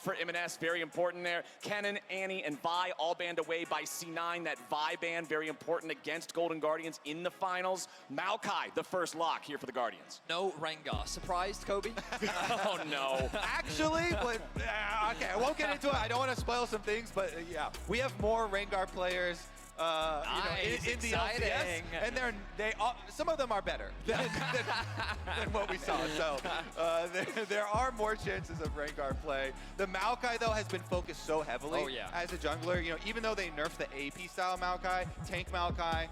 For EMENES, very important there. Kennen, Annie, and Vi all banned away by C9. That Vi ban, very important against Golden Guardians in the finals. Maokai, the first lock here for the Guardians. No Rengar. Surprised, Kobe? Oh, no. Actually, but, okay, I won't get into it. I don't want to spoil some things, but yeah, we have more Rengar players Nice, in the LCS, and some of them are better than what we saw. So there are more chances of Rengar play. The Maokai though has been focused so heavily as a jungler. You know, even though they nerfed the AP style Maokai, tank Maokai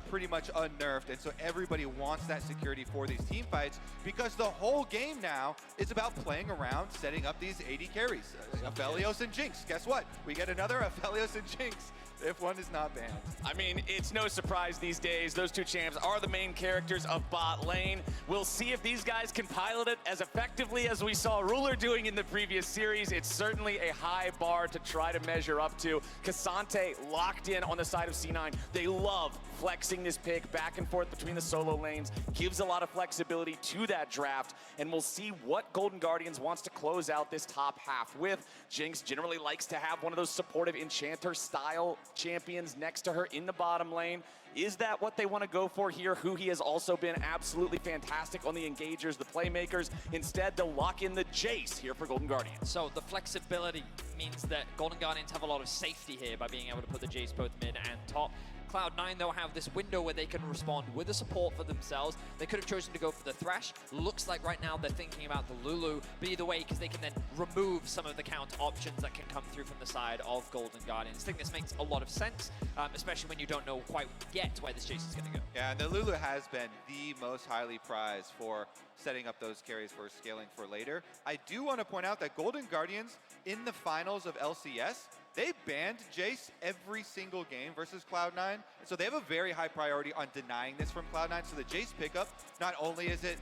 pretty much unnerfed, and so everybody wants that security for these team fights because the whole game now is about playing around, setting up these AD carries. Aphelios and Jinx. Guess what? We get another Aphelios and Jinx if one is not banned. I mean, it's no surprise these days. Those two champs are the main characters of bot lane. We'll see if these guys can pilot it as effectively as we saw Ruler doing in the previous series. It's certainly a high bar to try to measure up to. Ksante locked in on the side of C9. They love flexing this pick back and forth between the solo lanes. Gives a lot of flexibility to that draft. And we'll see what Golden Guardians wants to close out this top half with. Jinx generally likes to have one of those supportive enchanter style champions next to her in the bottom lane. Is that what they want to go for here? Huhi has also been absolutely fantastic on the engagers, the playmakers. Instead, they'll lock in the Jayce here for Golden Guardians. So the flexibility means that Golden Guardians have a lot of safety here by being able to put the Jayce both mid and top. Cloud9, though, have this window where they can respond with the support for themselves. They could have chosen to go for the Thresh. Looks like right now they're thinking about the Lulu, but either way, because they can then remove some of the counter options that can come through from the side of Golden Guardians. I think this makes a lot of sense, especially when you don't know quite yet where this Jayce is going to go. Yeah, and the Lulu has been the most highly prized for setting up those carries for scaling for later. I do want to point out that Golden Guardians in the finals of LCS, they banned Jayce every single game versus Cloud9. So they have a very high priority on denying this from Cloud9. So the Jayce pickup, not only is it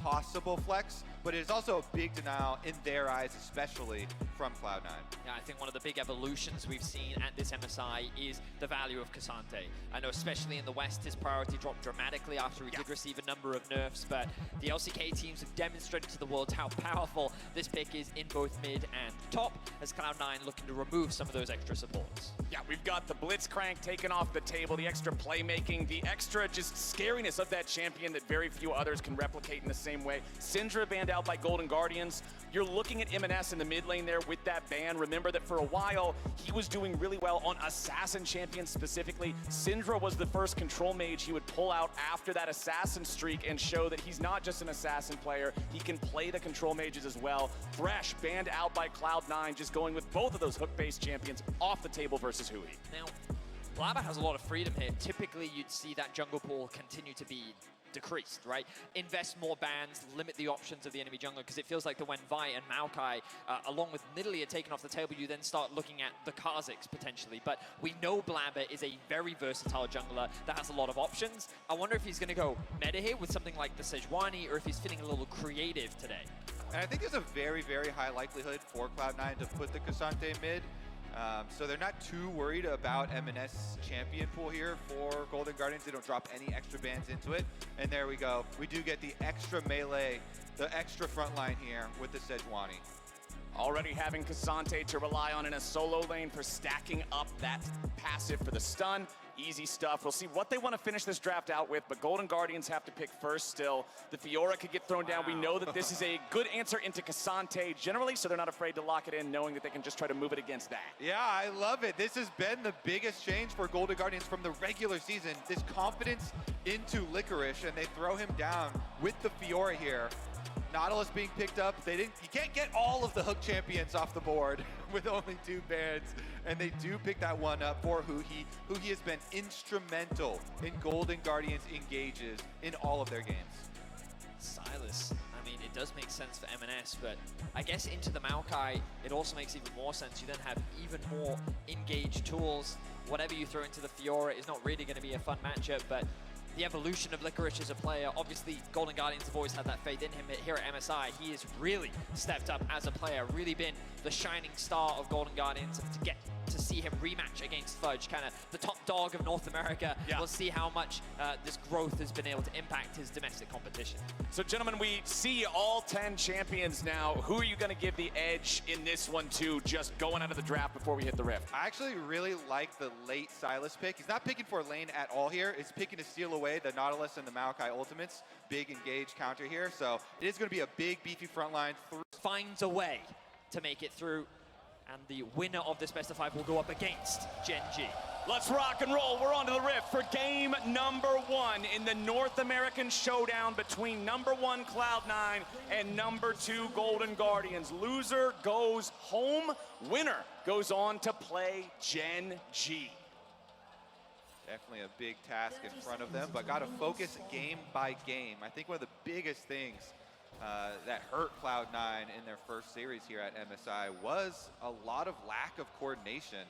possible flex, but it is also a big denial in their eyes, especially from Cloud9. Yeah, I think one of the big evolutions we've seen at this MSI is the value of Ksante. I know especially in the West, his priority dropped dramatically after he did receive a number of nerfs, but the LCK teams have demonstrated to the world how powerful this pick is in both mid and top, as Cloud9 looking to remove some of those extra supports. Yeah, we've got the Blitzcrank taken off the table, the extra playmaking, the extra just scariness of that champion that very few others can replicate in the same way. Syndra banned out by Golden Guardians. You're looking at EMENES in the mid lane there with that ban. Remember that for a while, he was doing really well on Assassin champions specifically. Syndra was the first control mage he would pull out after that Assassin streak and show that he's not just an Assassin player, he can play the control mages as well. Thresh banned out by Cloud9, just going with both of those hook-based champions off the table versus Huhi. Now, Blaber has a lot of freedom here. Typically, you'd see that jungle pool continue to be decreased, right? Invest more bans, limit the options of the enemy jungler, because it feels like that when Vi and Maokai, along with Nidalee, are taken off the table, you then start looking at the Kha'Zix potentially. But we know Blaber is a very versatile jungler that has a lot of options. I wonder if he's going to go meta here with something like the Sejuani, or if he's feeling a little creative today. And I think there's a very, very high likelihood for Cloud9 to put the Ksante mid. So they're not too worried about MNS champion pool here for Golden Guardians. They don't drop any extra bans into it. And there we go. We do get the extra melee, the extra front line here with the Sejuani. Already having Ksante to rely on in a solo lane for stacking up that passive for the stun. Easy stuff. We'll see what they want to finish this draft out with, but Golden Guardians have to pick first still. The Fiora could get thrown down. We know that this is a good answer into Ksante generally, so they're not afraid to lock it in, knowing that they can just try to move it against that. Yeah, I love it. This has been the biggest change for Golden Guardians from the regular season. This confidence into Licorice, and they throw him down with the Fiora here. Nautilus being picked up. You can't get all of the hook champions off the board with only 2 bans, and they do pick that one up for Huhi. Huhi has been instrumental in Golden Guardians engages in all of their games. Sylas, I mean, it does make sense for MNS, but I guess into the Maokai, it also makes even more sense. You then have even more engaged tools. Whatever you throw into the Fiora is not really going to be a fun matchup, but the evolution of Licorice as a player, obviously Golden Guardians have always had that faith in him. Here at MSI, he has really stepped up as a player, really been the shining star of Golden Guardians. To get to see him rematch against Fudge, kind of the top dog of North America. Yeah. We'll see how much this growth has been able to impact his domestic competition. So, gentlemen, we see all 10 champions now. Who are you going to give the edge in this one to, just going out of the draft before we hit the rift? I actually really like the late Sylas pick. He's not picking for lane at all here. He's picking to steal away the Nautilus and the Maokai ultimates. Big engage counter here. So it is going to be a big, beefy front line. Finds a way to make it through, and the winner of this best of 5 will go up against Gen G. Let's rock and roll. We're on to the rift for game number 1 in the North American showdown between number 1 Cloud9 and number 2 Golden Guardians. Loser goes home. Winner goes on to play Gen G. Definitely a big task in front of them, but got to focus game by game. I think one of the biggest things that hurt Cloud9 in their first series here at MSI was a lot of lack of coordination,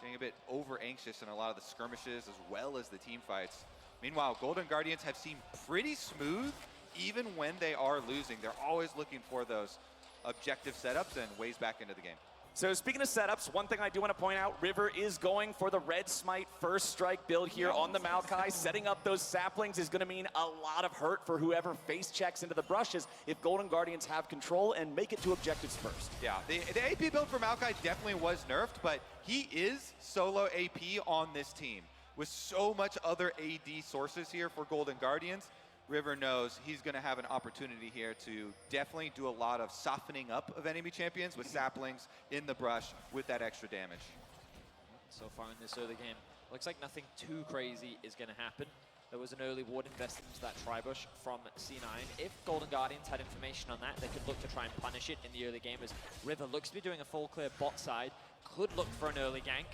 getting a bit over anxious in a lot of the skirmishes as well as the team fights. Meanwhile, Golden Guardians have seemed pretty smooth even when they are losing. They're always looking for those objective setups and ways back into the game. So speaking of setups, one thing I do want to point out, River is going for the Red Smite first strike build here on the Maokai. Setting up those saplings is going to mean a lot of hurt for whoever face checks into the brushes if Golden Guardians have control and make it to objectives first. Yeah, the AP build for Maokai definitely was nerfed, but he is solo AP on this team. With so much other AD sources here for Golden Guardians, River knows he's going to have an opportunity here to definitely do a lot of softening up of enemy champions with saplings in the brush with that extra damage. So far in this early game, looks like nothing too crazy is going to happen. There was an early ward invested into that tri-bush from C9. If Golden Guardians had information on that, they could look to try and punish it in the early game, as River looks to be doing a full clear bot side. Could look for an early gank,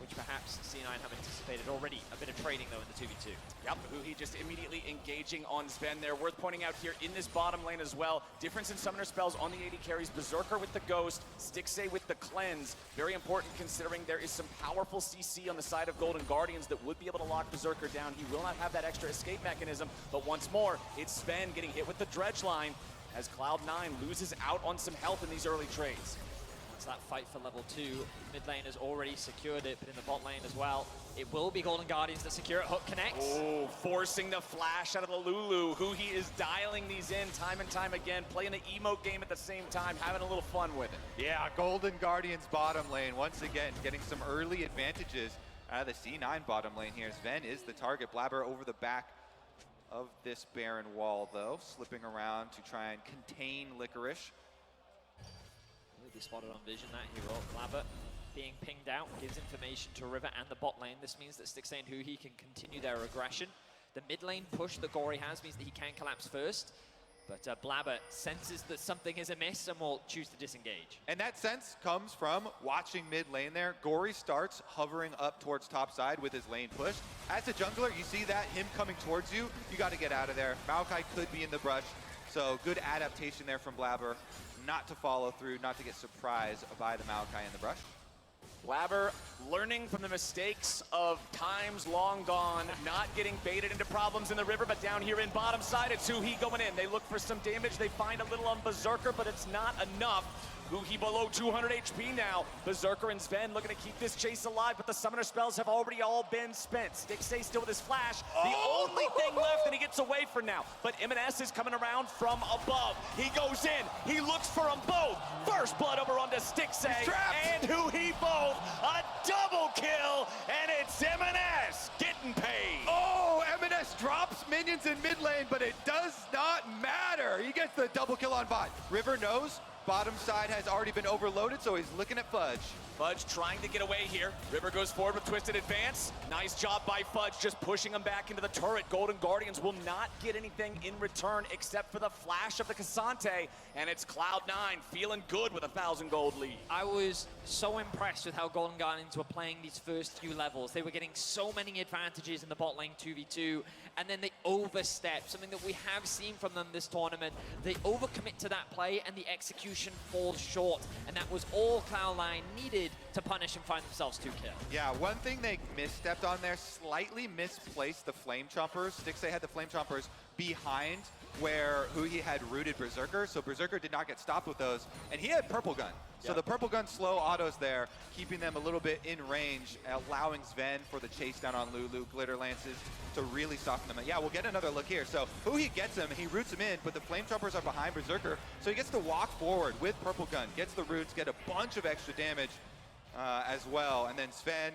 which perhaps C9 have anticipated already. A bit of trading, though, in the 2v2. Yep, Huhi just immediately engaging on Zven there. Worth pointing out here in this bottom lane as well, difference in summoner spells on the AD carries. Berserker with the Ghost, Stixxay with the Cleanse. Very important considering there is some powerful CC on the side of Golden Guardians that would be able to lock Berserker down. He will not have that extra escape mechanism, but once more, it's Zven getting hit with the Dredge line as Cloud9 loses out on some health in these early trades. That fight for level 2. Mid lane has already secured it, but in the bot lane as well, it will be Golden Guardians that secure it. Hook connects. Oh, forcing the flash out of the Lulu. Huhi is dialing these in time and time again, playing the emote game at the same time, having a little fun with it. Yeah, Golden Guardians bottom lane, once again, getting some early advantages out of the C9 bottom lane here. Zven is the target. Blaber over the back of this Baron wall, though, slipping around to try and contain Licorice. Be spotted on vision, that hero. Blaber being pinged out gives information to River and the bot lane. This means that Stixxay and Huhi can continue their aggression. The mid lane push that Gori has means that he can collapse first, but Blaber senses that something is amiss and will choose to disengage. And that sense comes from watching mid lane there. Gori starts hovering up towards top side with his lane push. As a jungler, you see that, him coming towards you, you got to get out of there. Maokai could be in the brush, so good adaptation there from Blaber. Not to follow through, not to get surprised by the Maokai in the brush. Blaber learning from the mistakes of times long gone, not getting baited into problems in the river, but down here in bottom side, it's Huhi going in. They look for some damage, they find a little on Berserker, but it's not enough. Huhi below 200 HP now. Berserker and Zven looking to keep this chase alive, but the summoner spells have already all been spent. Stixxay still with his flash. The only thing left, and he gets away for now. But EMENES is coming around from above. He goes in. He looks for them both. First blood over onto Stixxay and Huhi both. A double kill, and it's EMENES getting paid. Oh, EMENES drops minions in mid lane, but it does not matter. He gets the double kill on bot. River knows. Bottom side has already been overloaded, so he's looking at Fudge. Fudge trying to get away here. River goes forward with Twisted Advance. Nice job by Fudge, just pushing him back into the turret. Golden Guardians will not get anything in return except for the flash of the Ksante, and it's Cloud9 feeling good with a 1,000 gold lead. I was so impressed with how Golden Guardians were playing these first few levels. They were getting so many advantages in the bot lane 2v2, and then they overstep, something that we have seen from them this tournament. They overcommit to that play, and the execution falls short, and that was all Cloud9 needed to punish and find themselves 2 kills. Yeah, one thing they misstepped on there, slightly misplaced the Flame Chompers. Stixxay had the Flame Chompers behind where Huhi had rooted Berserker, so Berserker did not get stopped with those, and he had Purple Gun. So the Purple Gun slow autos there, keeping them a little bit in range, allowing Zven for the chase down on Lulu, Glitter Lances, to really soften them. And yeah, we'll get another look here. So Huhi gets him, he roots him in, but the Flame Trumpers are behind Berserker, so he gets to walk forward with Purple Gun, gets the roots, get a bunch of extra damage as well, and then Zven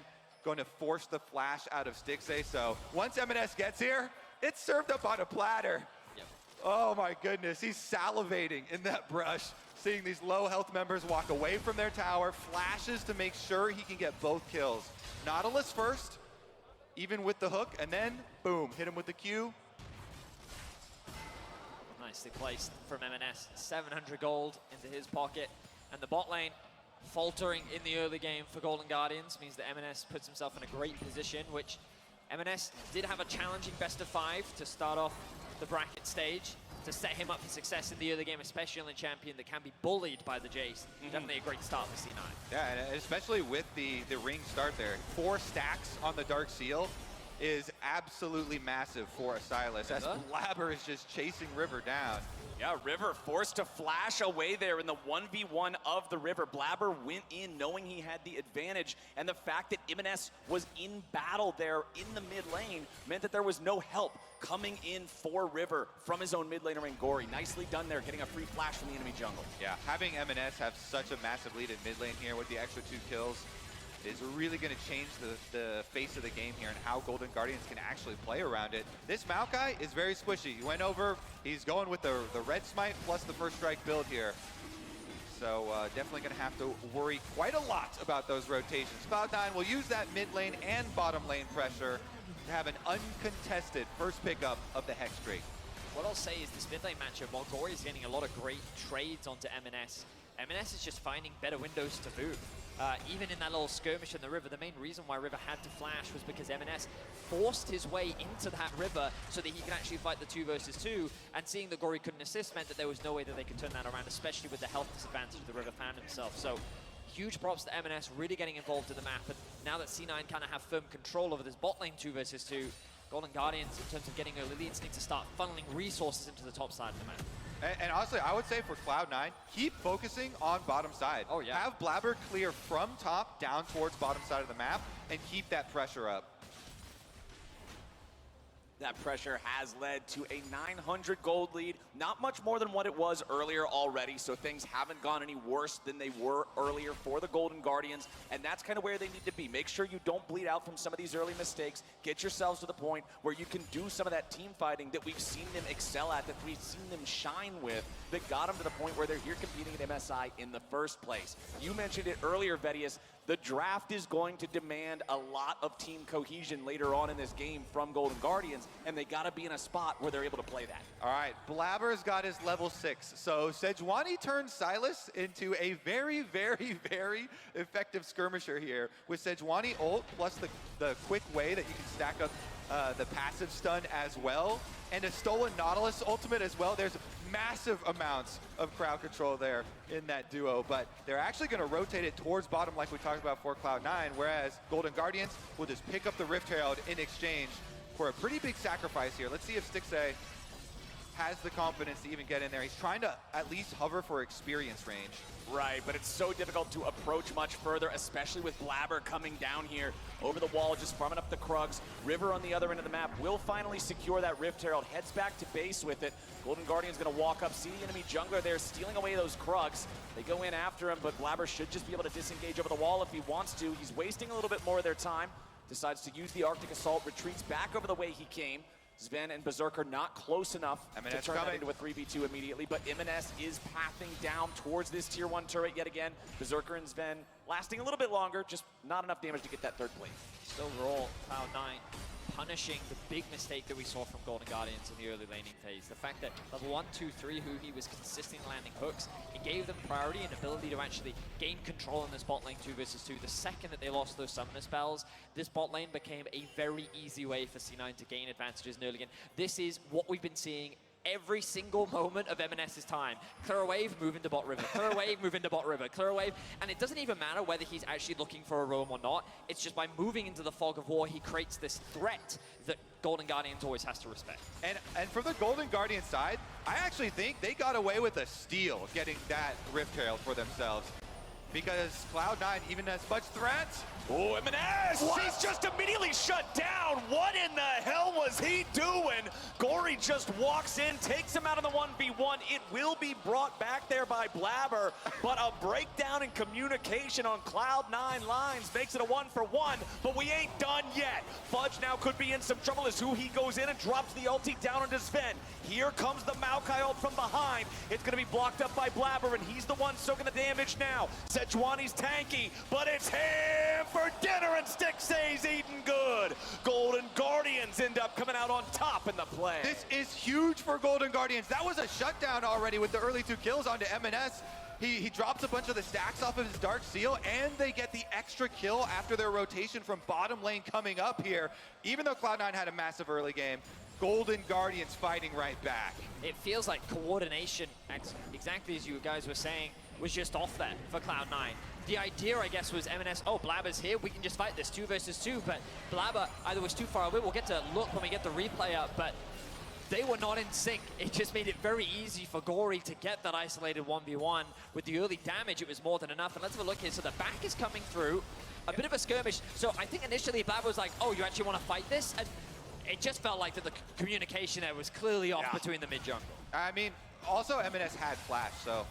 going to force the flash out of Stixxay. So once MSI gets here, it's served up on a platter. Yep. Oh my goodness, he's salivating in that brush, seeing these low health members walk away from their tower, flashes to make sure he can get both kills. Nautilus first, even with the hook, and then boom, hit him with the Q. Nicely placed from MSI. 700 gold into his pocket. And the bot lane faltering in the early game for Golden Guardians means that MSI puts himself in a great position, which MSI did have a challenging best of 5 to start off the bracket stage, to set him up for success in the early game, especially on the champion that can be bullied by the Jayce. Definitely a great start for C9. Yeah, and especially with the ring start there. 4 stacks on the Dark Seal is absolutely massive for a Sylas, as Blaber is just chasing River down. Yeah, River forced to flash away there in the 1v1 of the River. Blaber went in knowing he had the advantage, and the fact that EMENES was in battle there in the mid lane meant that there was no help coming in for River from his own mid laner in Gori. Nicely done there, getting a free flash from the enemy jungle. Yeah, having MSI have such a massive lead in mid lane here with the extra 2 kills is really going to change the face of the game here and how Golden Guardians can actually play around it. This Maokai is very squishy. He went over, he's going with the red smite plus the first strike build here. So definitely going to have to worry quite a lot about those rotations. Cloud9 will use that mid lane and bottom lane pressure to have an uncontested first pickup of the Hex Drake. What I'll say is this mid lane matchup, while Gori is getting a lot of great trades onto MSI, MSI is just finding better windows to move. Even in that little skirmish in the river, the main reason why River had to flash was because MSI forced his way into that river so that he could actually fight the 2 versus 2, and seeing that Gori couldn't assist meant that there was no way that they could turn that around, especially with the health disadvantage the River found himself. So huge props to MSI really getting involved in the map, and now that C9 kind of have firm control over this bot lane 2 versus 2, Golden Guardians, in terms of getting early leads, need to start funneling resources into the top side of the map. And honestly, I would say for Cloud9, keep focusing on bottom side. Oh, yeah. Have Blaber clear from top down towards bottom side of the map and keep that pressure up. That pressure has led to a 900 gold lead. Not much more than what it was earlier already, so things haven't gone any worse than they were earlier for the Golden Guardians, and that's kind of where they need to be. Make sure you don't bleed out from some of these early mistakes. Get yourselves to the point where you can do some of that team fighting that we've seen them excel at, that we've seen them shine with, that got them to the point where they're here competing at MSI in the first place. You mentioned it earlier, Vedius. The draft is going to demand a lot of team cohesion later on in this game from Golden Guardians, and they got to be in a spot where they're able to play that. All right, Blaber's got his level 6. So Sejuani turns Sylas into a very, very, very effective skirmisher here with Sejuani ult plus the quick way that you can stack up the passive stun as well, and a stolen Nautilus ultimate as well. There's massive amounts of crowd control there in that duo, but they're actually going to rotate it towards bottom like we talked about for Cloud9, whereas Golden Guardians will just pick up the Rift Herald in exchange for a pretty big sacrifice here. Let's see if Stixxay has the confidence to even get in there. He's trying to at least hover for experience range. Right, but it's so difficult to approach much further, especially with Blaber coming down here over the wall, just farming up the Krugs. River on the other end of the map will finally secure that Rift Herald, heads back to base with it. Golden Guardian's gonna walk up, see the enemy jungler there, stealing away those Krugs. They go in after him, but Blaber should just be able to disengage over the wall if he wants to. He's wasting a little bit more of their time. Decides to use the Arctic Assault, retreats back over the way he came. Zven and Berserker not close enough to turn that into a 3v2 immediately, but EMENES is pathing down towards this tier 1 turret yet again. Berserker and Zven lasting a little bit longer, just not enough damage to get that third plate. Still overall, Cloud9 punishing the big mistake that we saw from Golden Guardians in the early laning phase. The fact that level 1, 2, 3 Huhi was consistently landing hooks, it gave them priority and ability to actually gain control in this bot lane 2 versus 2. The second that they lost those summoner spells, this bot lane became a very easy way for C9 to gain advantages in early game. This is what we've been seeing every single moment of MNS's time. Clear a wave, move into bot river. Clear a wave, move into bot river. Clear a wave. And it doesn't even matter whether he's actually looking for a roam or not. It's just by moving into the fog of war, he creates this threat that Golden Guardians always has to respect. And from the Golden Guardian side, I actually think they got away with a steal getting that Rift Herald for themselves. Because Cloud9 even has much threat. Oh, EMENES! She's just immediately shut down. What in the hell was he doing? Gori just walks in, takes him out of the 1v1. It will be brought back there by Blaber, but a breakdown in communication on Cloud9 lines makes it a 1-for-1, but we ain't done yet. Fudge now could be in some trouble as Huhi goes in and drops the ulti down onto Zven. Here comes the Maokai ult from behind. It's gonna be blocked up by Blaber, and he's the one soaking the damage now. Sejuani's tanky, but it's him for dinner, and Stixxay's eating good. Golden Guardians end up coming out on top in the play. This is huge for Golden Guardians. That was a shutdown already with the early 2 kills onto MNS. He drops a bunch of the stacks off of his Dark Seal, and they get the extra kill after their rotation from bottom lane coming up here. Even though Cloud9 had a massive early game, Golden Guardians fighting right back. It feels like coordination, exactly as you guys were saying, was just off there for Cloud9. The idea, I guess, was MNS, oh, Blaber's here, we can just fight this 2 versus 2, but Blaber either was too far away, we'll get to look when we get the replay up, but they were not in sync. It just made it very easy for Gori to get that isolated 1v1. With the early damage, it was more than enough. And let's have a look here. So the back is coming through. A bit of a skirmish. So I think initially Blaber was like, oh, you actually want to fight this? And it just felt like that the communication there was clearly off between the mid-jungle. I mean, also MNS had flash, so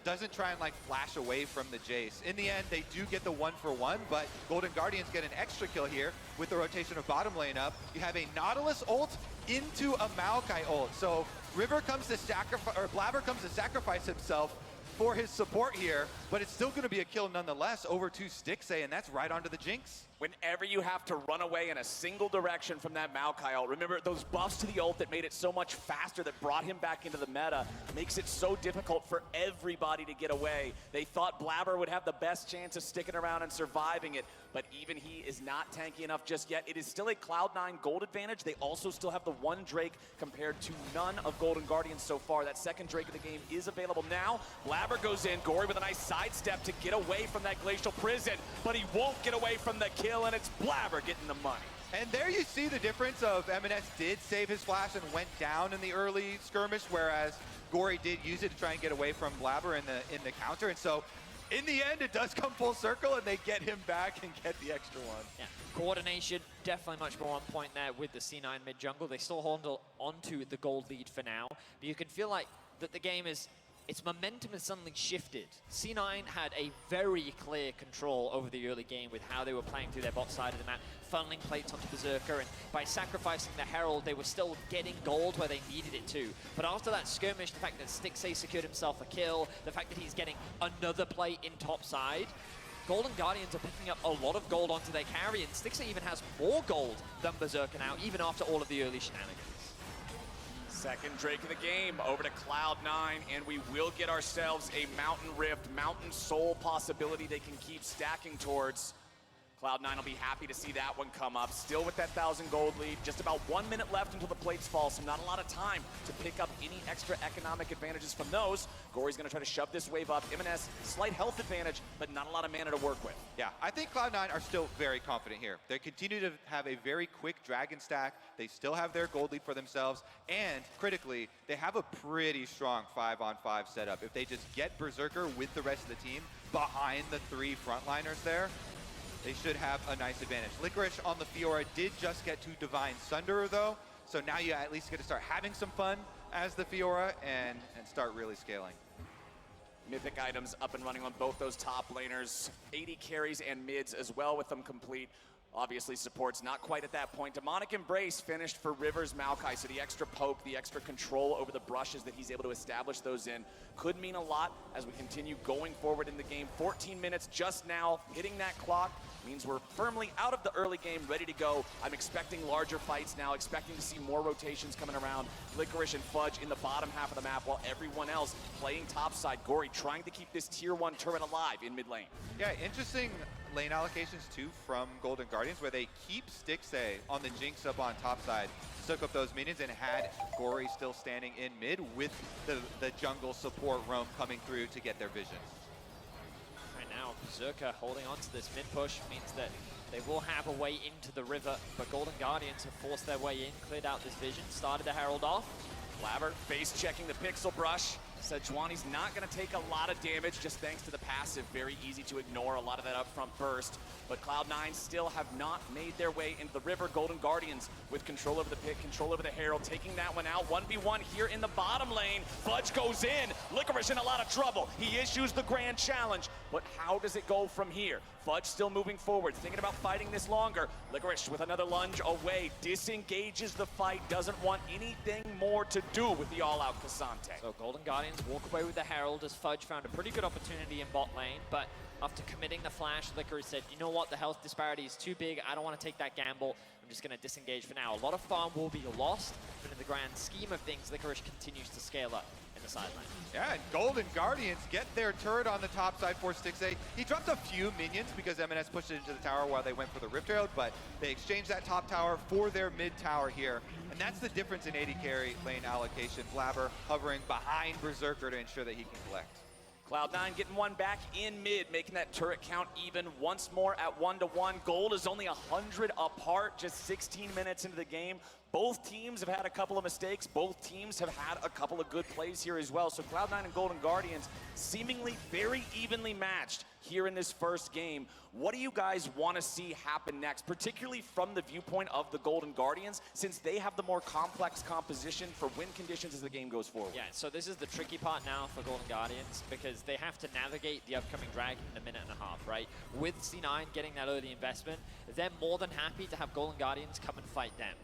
doesn't try and like flash away from the Jayce. In the end, they do get the 1-for-1, but Golden Guardians get an extra kill here with the rotation of bottom lane up. You have a Nautilus ult into a Maokai ult. So River comes to sacrifice, or Blaber comes to sacrifice himself for his support here, but it's still gonna be a kill nonetheless over to Stixxay, and that's right onto the Jinx. Whenever you have to run away in a single direction from that Maokai ult, remember those buffs to the ult that made it so much faster, that brought him back into the meta, makes it so difficult for everybody to get away. They thought Blaber would have the best chance of sticking around and surviving it, but even he is not tanky enough just yet. It is still a Cloud9 gold advantage. They also still have the 1 Drake compared to none of Golden Guardians so far. That 2nd Drake of the game is available now. Blaber goes in, Gori with a nice sidestep to get away from that glacial prison, but he won't get away from the kill, and it's Blaber getting the money. And there you see the difference of MNS did save his flash and went down in the early skirmish, whereas Gori did use it to try and get away from Blaber in the counter. And so in the end, it does come full circle, and they get him back and get the extra one. Yeah, coordination definitely much more on point there with the C9 mid jungle. They still hold onto the gold lead for now, but you can feel like that the game is, its momentum has suddenly shifted. C9 had a very clear control over the early game with how they were playing through their bot side of the map, funneling plates onto Berserker, and by sacrificing the Herald, they were still getting gold where they needed it to. But after that skirmish, the fact that Stixxay secured himself a kill, the fact that he's getting another play in top side, Golden Guardians are picking up a lot of gold onto their carry, and Stixxay even has more gold than Berserker now, even after all of the early shenanigans. 2nd Drake of the game over to Cloud9, and we will get ourselves a Mountain Rift, Mountain Soul possibility they can keep stacking towards. Cloud9 will be happy to see that one come up. Still with that 1,000 gold lead. Just about 1 minute left until the plates fall, so not a lot of time to pick up any extra economic advantages from those. Gori's going to try to shove this wave up. MNS, slight health advantage, but not a lot of mana to work with. Yeah, I think Cloud9 are still very confident here. They continue to have a very quick dragon stack. They still have their gold lead for themselves. And critically, they have a pretty strong 5-on-5 setup. If they just get Berserker with the rest of the team behind the 3 frontliners there, they should have a nice advantage. Licorice on the Fiora did just get to Divine Sunderer though, so now you at least get to start having some fun as the Fiora and start really scaling. Mythic items up and running on both those top laners. 80 carries and mids as well with them complete. Obviously support's not quite at that point. Demonic Embrace finished for River's Maokai, so the extra poke, the extra control over the brushes that he's able to establish those in could mean a lot as we continue going forward in the game. 14 minutes just now, hitting that clock means we're firmly out of the early game, ready to go. I'm expecting larger fights now, expecting to see more rotations coming around. Licorice and Fudge in the bottom half of the map, while everyone else playing topside. Gori trying to keep this tier 1 turret alive in mid lane. Yeah, interesting lane allocations too from Golden Guardians. Guardians, where they keep Stixxay on the Jinx up on top side, soak up those minions, and had Gori still standing in mid with the jungle support roam coming through to get their vision. Right now, Berserker holding on to this mid push means that they will have a way into the river, but Golden Guardians have forced their way in, cleared out this vision, started to herald off. Blaber base checking the pixel brush. Sejuani's not going to take a lot of damage just thanks to the passive. Very easy to ignore a lot of that upfront burst. But Cloud9 still have not made their way into the river. Golden Guardians with control over the pick, control over the Herald, taking that one out. 1v1 here in the bottom lane. Fudge goes in. Licorice in a lot of trouble. He issues the grand challenge. But how does it go from here? Fudge still moving forward, thinking about fighting this longer. Licorice with another lunge away, disengages the fight, doesn't want anything more to do with the all-out Ksante. So Golden Guardians walk away with the Herald as Fudge found a pretty good opportunity in bot lane, but after committing the flash, Licorice said, you know what, the health disparity is too big, I don't want to take that gamble, I'm just going to disengage for now. A lot of farm will be lost, but in the grand scheme of things, Licorice continues to scale up in the sideline. Yeah, and Golden Guardians get their turret on the top side for Stixxay. He dropped a few minions because MSI pushed it into the tower while they went for the Rift Herald, but they exchanged that top tower for their mid tower here. And that's the difference in AD carry lane allocation. Blaber hovering behind Berserker to ensure that he can collect. Cloud9 getting one back in mid, making that turret count even once more at 1-1. Gold is only 100 apart, just 16 minutes into the game. Both teams have had a couple of mistakes. Both teams have had a couple of good plays here as well. So Cloud9 and Golden Guardians seemingly very evenly matched here in this first game. What do you guys want to see happen next, particularly from the viewpoint of the Golden Guardians, since they have the more complex composition for win conditions as the game goes forward? Yeah, so this is the tricky part now for Golden Guardians because they have to navigate the upcoming Dragon in a minute and a half, right? With C9 getting that early investment, they're more than happy to have Golden Guardians come and fight them.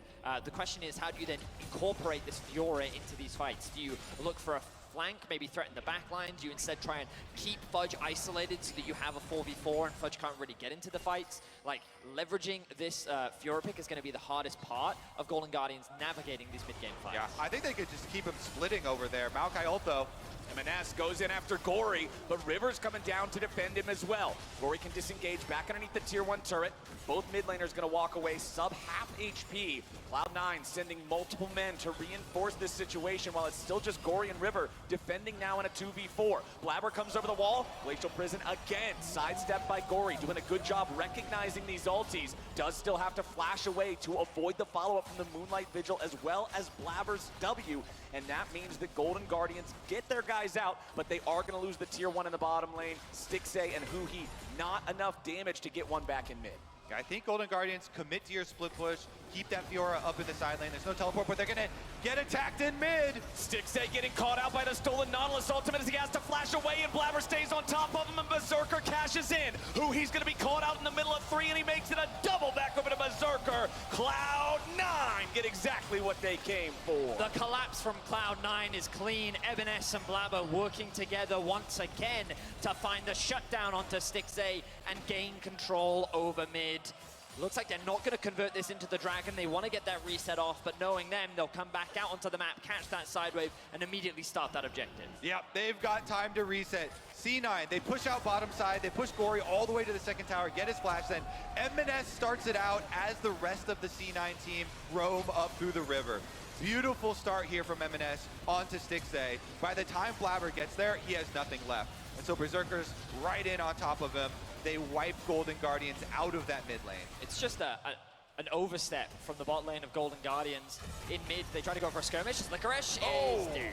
The question is, how do you then incorporate this Fiora into these fights? Do you look for a flank, maybe threaten the back line? Do you instead try and keep Fudge isolated so that you have a 4v4 and Fudge can't really get into the fights? Like, leveraging this Fiora pick is going to be the hardest part of Golden Guardians navigating these mid-game fights. Yeah, I think they could just keep him splitting over there. Maokai ult though. EMENES goes in after Gori, but River's coming down to defend him as well. Gori can disengage back underneath the tier 1 turret. Both mid laners going to walk away sub half HP. Cloud9 sending multiple men to reinforce this situation while it's still just Gori and River defending now in a 2v4. Blaber comes over the wall. Glacial Prison again, sidestepped by Gori, doing a good job recognizing these ultis. Does still have to flash away to avoid the follow-up from the Moonlight Vigil as well as Blaber's W. And that means that Golden Guardians get their guys out, but they are going to lose the tier 1 in the bottom lane. Stixxay and Huhi, not enough damage to get one back in mid. I think Golden Guardians commit to your split push, keep that Fiora up in the side lane. There's no teleport, but they're going to get attacked in mid. Stixxay getting caught out by the stolen Nautilus ultimate as he has to flash away, and Blaber stays on top of him, and Berserker cashes in. Huhi's going to be caught out in the middle of 3, and he makes it a double back over to Berserker. Cloud9 get exactly what they came for. The collapse from Cloud9 is clean. EMENES and Blaber working together once again to find the shutdown onto Stixxay and gain control over mid. Looks like they're not going to convert this into the Dragon. They want to get that reset off, but knowing them, they'll come back out onto the map, catch that side wave, and immediately start that objective. Yep, they've got time to reset. C9, they push out bottom side, they push Gori all the way to the second tower, get his flash, then MSI starts it out as the rest of the C9 team roam up through the river. Beautiful start here from MSI onto Stixxay. By the time Blaber gets there, he has nothing left. And so Berserker's right in on top of him. They wipe Golden Guardians out of that mid lane. It's just an overstep from the bot lane of Golden Guardians. In mid, they try to go for a skirmish. Licorice is dead.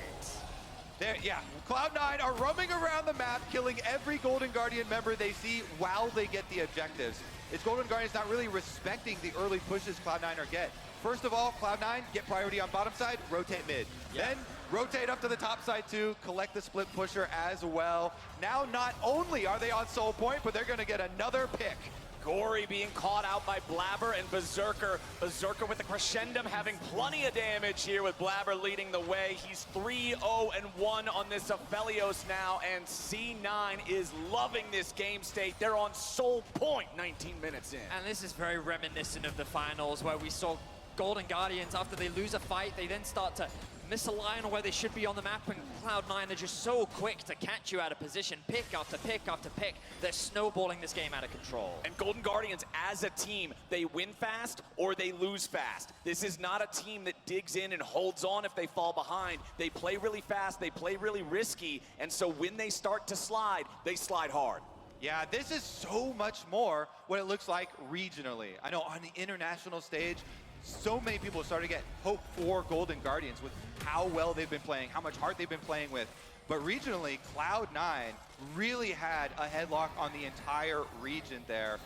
There, yeah, Cloud9 are roaming around the map, killing every Golden Guardian member they see while they get the objectives. It's Golden Guardians not really respecting the early pushes Cloud9 are get. First of all, Cloud9 get priority on bottom side, rotate mid. Yeah. Then rotate up to the top side too, collect the split pusher as well. Now not only are they on soul point, but they're gonna get another pick. Gori being caught out by Blaber and Berserker. Berserker with the crescendum having plenty of damage here with Blaber leading the way. He's 3-0-1 on this Aphelios now, and C9 is loving this game state. They're on soul point 19 minutes in. And this is very reminiscent of the finals where we saw Golden Guardians, after they lose a fight, they then start to misalign on where they should be on the map, and Cloud9 are just so quick to catch you out of position, pick after pick after pick. They're snowballing this game out of control. And Golden Guardians, as a team, they win fast or they lose fast. This is not a team that digs in and holds on if they fall behind. They play really fast, they play really risky, and so when they start to slide, they slide hard. Yeah, this is so much more what it looks like regionally. I know on the international stage, so many people started to get hope for Golden Guardians with how well they've been playing, how much heart they've been playing with. But regionally, Cloud9 really had a headlock on the entire region there,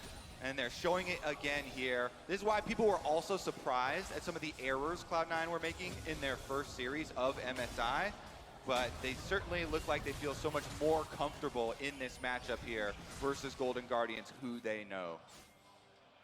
and they're showing it again here. This is why people were also surprised at some of the errors Cloud9 were making in their first series of MSI. But they certainly look like they feel so much more comfortable in this matchup here versus Golden Guardians, who they know.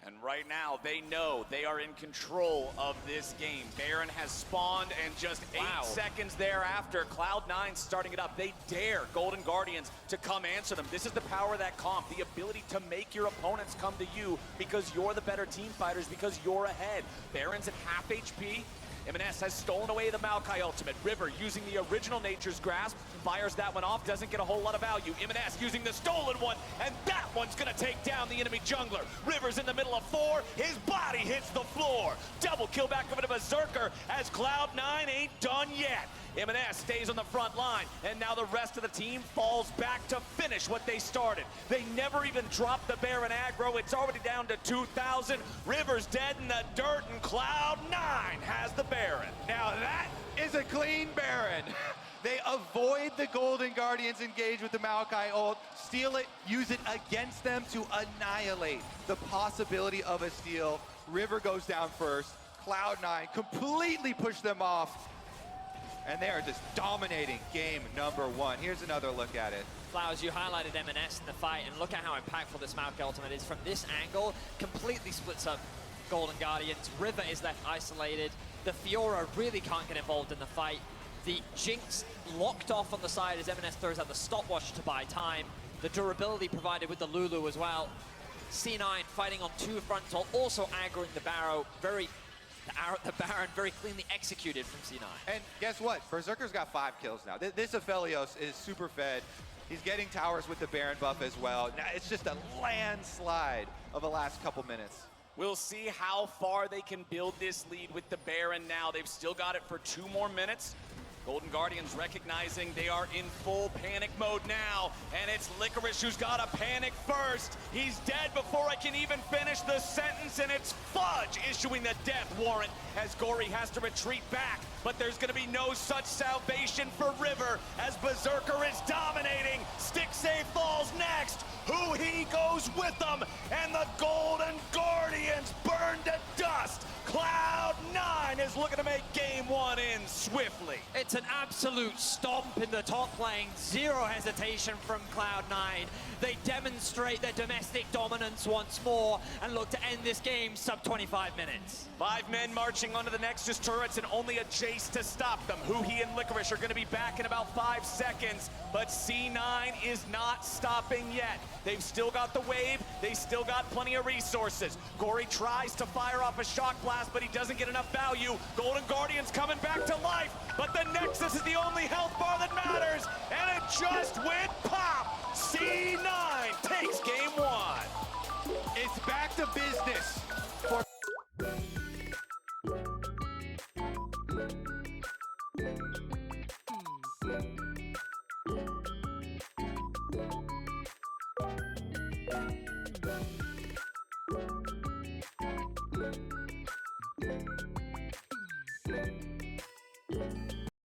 And right now, they know they are in control of this game. Baron has spawned, and just 8 seconds thereafter, Cloud9 starting it up. They dare Golden Guardians to come answer them. This is the power of that comp, the ability to make your opponents come to you because you're the better team fighters, because you're ahead. Baron's at half HP. EMENES has stolen away the Maokai ultimate. River, using the original Nature's Grasp, fires that one off, doesn't get a whole lot of value. EMENES using the stolen one, and that one's gonna take down the enemy jungler. River's in the middle of 4, his body hits the floor. Double kill back over to Berserker as Cloud9 ain't done yet. EMENES stays on the front line, and now the rest of the team falls back to finish what they started. They never even dropped the Baron aggro. It's already down to 2,000. River's dead in the dirt, and Cloud9 has the Baron. Now that is a clean Baron. They avoid the Golden Guardians engage with the Maokai ult, steal it, use it against them to annihilate the possibility of a steal. River goes down first. Cloud9 completely push them off. And they are just dominating game number 1. Here's another look at it. Flowers, you highlighted MNS in the fight, and look at how impactful this Maokai ultimate is. From this angle, completely splits up Golden Guardians. River is left isolated. The Fiora really can't get involved in the fight. The Jinx locked off on the side as MNS throws out the stopwatch to buy time. The durability provided with the Lulu as well. C9 fighting on 2 fronts while also aggroing the Barrow. The Baron very cleanly executed from C9. And guess what? Berserker's got 5 kills now. This Aphelios is super fed. He's getting towers with the Baron buff as well. Now it's just a landslide of the last couple minutes. We'll see how far they can build this lead with the Baron now. They've still got it for 2 more minutes. Golden Guardians recognizing they are in full panic mode now, and it's Licorice who's got to panic first. He's dead before I can even finish the sentence, and it's Fudge issuing the death warrant as Gori has to retreat back. But there's going to be no such salvation for River as Berserker is dominating. Stixxay falls next. Huhi goes with them, and the Golden Guardians burn to dust. Cloud9 is looking to make game 1 end swiftly. It's an absolute stomp in the top lane. Zero hesitation from Cloud9. They demonstrate their domestic dominance once more and look to end this game sub 25 minutes. 5 men marching onto the Nexus turrets and only a Jayce to stop them. Huhi and Licorice are going to be back in about 5 seconds, but C9 is not stopping yet. They've still got the wave. They still got plenty of resources. Gori tries to fire off a shock blast, but he doesn't get enough value. Golden Guardians coming back to life, but the Nexus is the only health bar that matters, and it just went pop. C9 takes game 1. It's back to business for